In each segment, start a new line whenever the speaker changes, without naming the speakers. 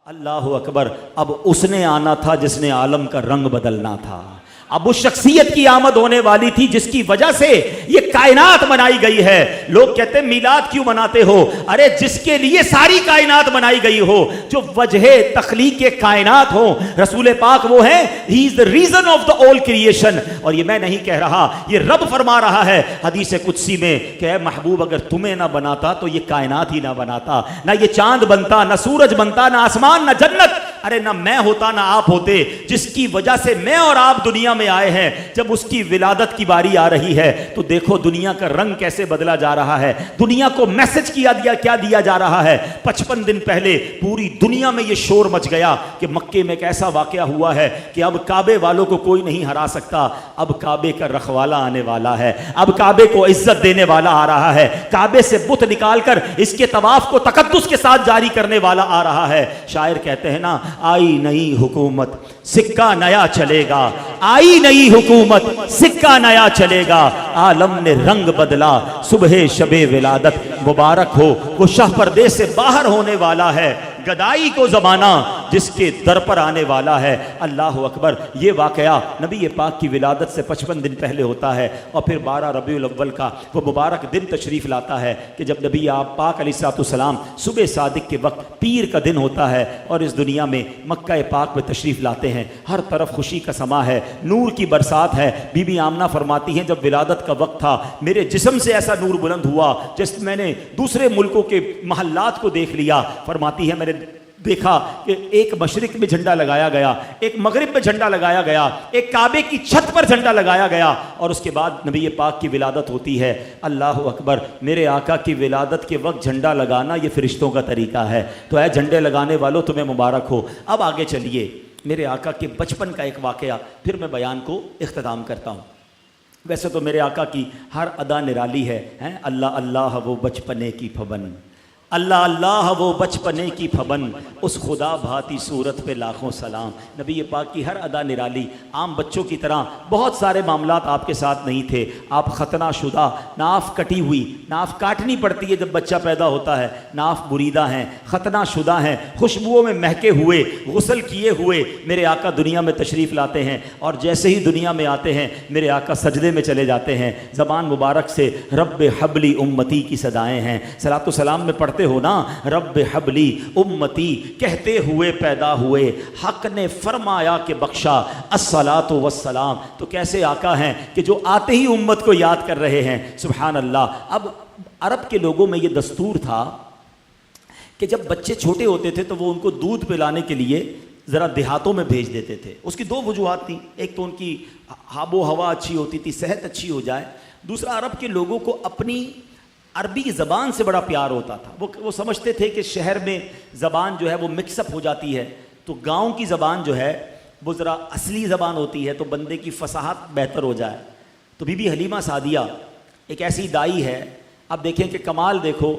अल्लाह अकबर। अब उसने आना था जिसने आलम का रंग बदलना था। अब उस शख्सियत की आमद होने वाली थी जिसकी वजह से ये कायनात बनाई गई है। लोग कहते हैं मीलाद क्यों मनाते हो? अरे जिसके लिए सारी कायनात बनाई गई हो, जो वजह तख्लीक कायनात हो, रसूल पाक वो है, he is the reason of the all creation. और ये मैं नहीं कह रहा, ये रब फरमा रहा है हदीस कुदसी में कि महबूब अगर तुम्हें ना बनाता तो ये कायनात ही ना बनाता, ना ये चांद बनता, ना सूरज बनता, ना आसमान, ना जन्नत। अरे ना मैं होता ना आप होते। जिसकी वजह से मैं और आप दुनिया में आए हैं, जब उसकी विलादत की बारी आ रही है तो देखो दुनिया का रंग कैसे बदला जा रहा है। दुनिया को मैसेज क्या दिया जा रहा है। 55 दिन पहले पूरी दुनिया में यह शोर मच गया कि मक्के में एक ऐसा वाकया हुआ है कि अब काबे वालों को कोई नहीं हरा सकता। अब काबे का रखवाला आने वाला है, अब काबे को इज्जत देने वाला आ रहा है, काबे से बुत निकालकर इसके तवाफ को तकद्दुस के साथ जारी करने वाला आ रहा है। शायर कहते हैं ना, आई नई हुकूमत सिक्का नया चलेगा, आई नई हुकूमत सिक्का नया चलेगा। आलम ने रंग बदला, सुबह शबे विलादत मुबारक हो। वो शाह परदेस से बाहर होने वाला है, गदाई को जमाना जिसके दर पर आने वाला है। अल्लाह अकबर। ये वाकया नबी पाक की विलादत से 55 दिन पहले होता है और फिर 12 रबीउल अव्वल का वो मुबारक दिन तशरीफ़ लाता है कि जब नबी आप पाक अलैहिस्सलाम सुबह सादिक के वक्त पीर का दिन होता है और इस दुनिया में मक्का पाक में तशरीफ़ लाते हैं। हर तरफ खुशी का समा है, नूर की बरसात है। बीबी आमना फरमाती हैं, जब विलादत का वक्त था मेरे जिस्म से ऐसा नूर बुलंद हुआ जिस मैंने दूसरे मुल्कों के महल्लात को देख लिया। फरमाती है, मैंने देखा कि एक मशरिक में झंडा लगाया गया, एक मगरिब में झंडा लगाया गया, एक काबे की छत पर झंडा लगाया गया और उसके बाद नबी पाक की विलादत होती है। अल्लाह अकबर। मेरे आका की विलादत के वक्त झंडा लगाना ये फरिश्तों का तरीका है। तो है झंडे लगाने वालों, तुम्हें मुबारक हो। अब आगे चलिए, मेरे आका के बचपन का एक वाकया फिर मैं बयान को इख्तिताम करता हूँ। वैसे तो मेरे आका की हर अदा निराली है, हैं? अल्लाह अल्लाह वो बचपने की फबन, अल्लाह अल्लाह वो बचपने की फबन, उस खुदा भाती सूरत पे लाखों सलाम। नबी पाक की हर अदा निराली। आम बच्चों की तरह बहुत सारे मामलात आपके साथ नहीं थे। आप खतना शुदा, नाफ कटी हुई, नाफ काटनी पड़ती है जब बच्चा पैदा होता है, नाफ बुरीदा हैं, खतना शुदा हैं, खुशबुओं में महके हुए, गुस्ल किए हुए मेरे आका दुनिया में तशरीफ़ लाते हैं। और जैसे ही दुनिया में आते हैं मेरे आका सजदे में चले जाते हैं। ज़बान मुबारक से रब्बे हबली उम्मती की सदाएँ हैं। सलातो सलाम में पढ़ते हो ना, रब्बे हबली उम्मती कहते हुए पैदा हुए, हक ने फरमाया कि बख्शा अस्सलातु वस्सलाम। तो कैसे आका हैं कि जो आते ही उम्मत को याद कर रहे हैं। सुभान अल्लाह। अब अरब के लोगों में ये दस्तूर था कि जब बच्चे छोटे होते थे तो वो उनको दूध पिलाने के लिए ज़रा देहातों में भेज देते थे। उसकी दो वजूहात थी, एक तो उनकी आबो हवा अच्छी होती थी, सेहत अच्छी हो जाए। दूसरा, अरब के लोगों को अपनी अरबी ज़बान से बड़ा प्यार होता था। वो समझते थे कि शहर में ज़बान जो है वो मिक्सअप हो जाती है, तो गांव की ज़बान जो है वो ज़रा असली ज़बान होती है, तो बंदे की फसाहत बेहतर हो जाए। तो बीबी हलीमा सादिया एक ऐसी दाई है। अब देखें कि कमाल देखो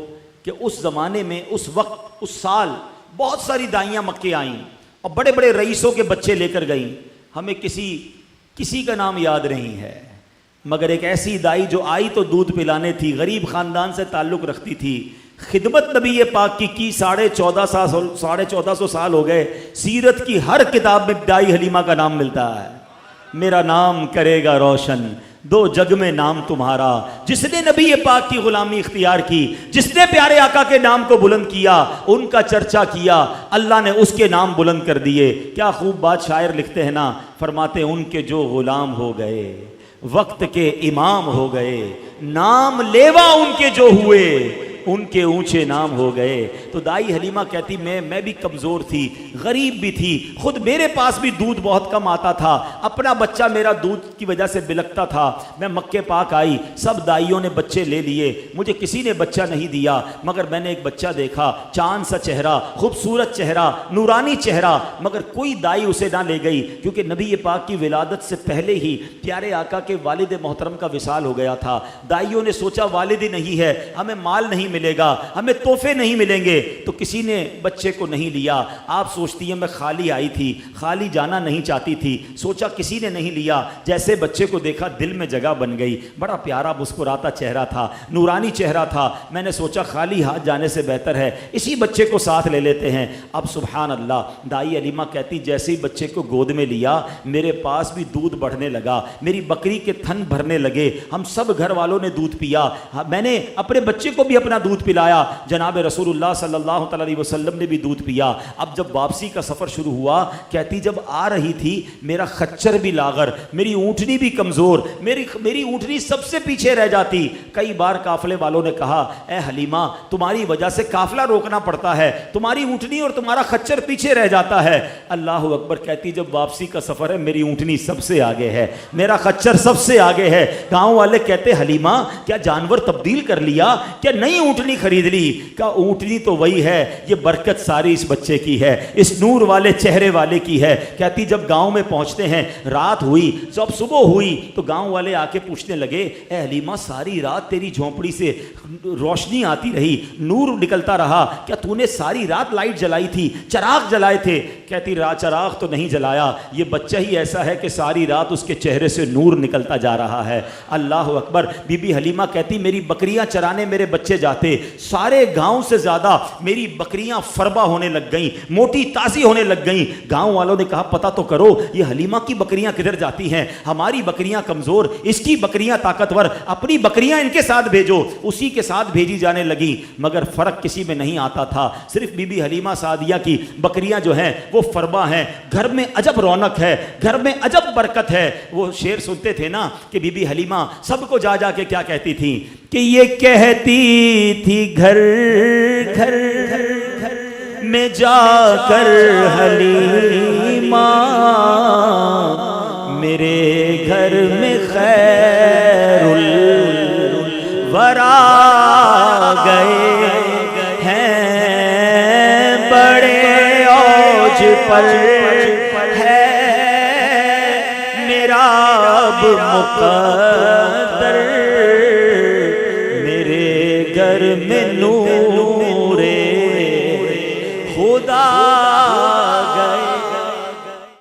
कि उस ज़माने में, उस वक्त, उस साल बहुत सारी दाइयाँ मक्के आईं और बड़े बड़े रईसों के बच्चे लेकर गईं। हमें किसी का नाम याद नहीं है, मगर एक ऐसी दाई जो आई तो दूध पिलाने थी, गरीब ख़ानदान से ताल्लुक़ रखती थी। खिदमत नबी पाक की 1450 साल हो गए। सीरत की हर किताब में दाई हलीमा का नाम मिलता है। मेरा नाम करेगा रोशन दो जग में नाम तुम्हारा। जिसने नबी पाक की गुलामी इख्तियार की, जिसने प्यारे आका के नाम को बुलंद किया, उनका चर्चा किया, अल्लाह ने उसके नाम बुलंद कर दिए। क्या खूब बात शायर लिखते हैं ना, फरमाते उनके जो गुलाम हो गए वक्त के इमाम हो गए, नाम लेवा उनके जो हुए उनके ऊंचे नाम हो गए। तो दाई हलीमा कहती मैं भी कमज़ोर थी, गरीब भी थी, खुद मेरे पास भी दूध बहुत कम आता था, अपना बच्चा मेरा दूध की वजह से बिलकता था। मैं मक्के पाक आई, सब दाइयों ने बच्चे ले लिए, मुझे किसी ने बच्चा नहीं दिया, मगर मैंने एक बच्चा देखा, चांद सा चेहरा, खूबसूरत चेहरा, नूरानी चेहरा, मगर कोई दाई उसे ना ले गई, क्योंकि नबी पाक की विलादत से पहले ही प्यारे आका के वालिद मोहतरम का विसाल हो गया था। दाइयों ने सोचा वालिद ही नहीं है, हमें माल नहीं मिलेगा, हमें तोहफे नहीं मिलेंगे। तो किसी ने बच्चे को नहीं लिया। आप सोचती हैं मैं खाली आई थी, खाली जाना नहीं चाहती थी, सोचा किसी ने नहीं लिया। जैसे बच्चे को देखा दिल में जगह बन गई। बड़ा प्यारा मुस्कुराता चेहरा था, नूरानी चेहरा था। मैंने सोचा खाली हाथ जाने से बेहतर है इसी बच्चे को साथ ले लेते हैं। अब सुभान अल्लाह, दाई अलीमा कहती जैसे ही बच्चे को गोद में लिया मेरे पास भी दूध बढ़ने लगा, मेरी बकरी के थन भरने लगे। हम सब घर वालों ने दूध पिया। मैंने अपने बच्चे को भी अपना दूध पिलाया। जनाब रसूलुल्लाह सल्लल्लाहु अलैहि वसल्लम ने भी दूध पिया। अब जब वापसी का सफ़र शुरू हुआ, कहती जब आ रही थी मेरा खच्चर भी लागर, मेरी ऊँटनी भी कमज़ोर, मेरी ऊँटनी सबसे पीछे रह जाती। कई बार काफले वालों ने कहा ए हलीमा तुम्हारी वजह से काफला रोकना पड़ता है, तुम्हारी ऊँटनी और तुम्हारा खच्चर पीछे रह जाता है। अल्लाह अकबर। कहती जब वापसी का सफ़र है मेरी ऊँटनी सबसे आगे है, मेरा खच्चर सबसे आगे है। गाँव वाले कहते हलीमा क्या जानवर तब्दील कर लिया, क्या नई ऊँटनी खरीद ली? क्या ऊँटनी तो वही है, ये बरकत सारी इस बच्चे की है, इस नूर वाले चेहरे वाले की है। कहती जब गांव में पहुंचते हैं, रात हुई, जब सुबह हुई तो गांव वाले आके पूछने लगे ए हलीमा सारी रात तेरी झोंपड़ी से रोशनी आती रही, नूर निकलता रहा, क्या तूने सारी रात लाइट जलाई थी, चराग जलाए थे? कहती चराग तो नहीं जलाया, ये बच्चा ही ऐसा है कि सारी रात उसके चेहरे से नूर निकलता जा रहा है। अल्लाह अकबर। बीबी हलीमा कहती मेरी बकरियां चराने मेरे बच्चे जाते, सारे गांव से ज्यादा मेरी बकरियां फरबा होने लग गईं, मोटी ताजी होने लग गईं। गांव वालों ने कहा पता तो करो ये हलीमा की बकरियां किधर जाती हैं, हमारी बकरियां कमजोर, इसकी बकरियां ताकतवर, अपनी बकरियां इनके साथ भेजो। उसी के साथ भेजी जाने लगी, मगर फर्क किसी में नहीं आता था। सिर्फ बीबी हलीमा सादिया की बकरियां जो हैं वो फरबा हैं। घर में अजब रौनक है, घर में अजब बरकत है। वो शेर सुनते थे ना कि बीबी हलीमा सबको जा जा के क्या कहती थी कि ये कहती थी घर घर में जाकर हलीमा मेरे घर में खैरुल वरा गए हैं, बड़े औज पर है मेरा अब मुक़द्दर, मेरे घर में नूरे खुदा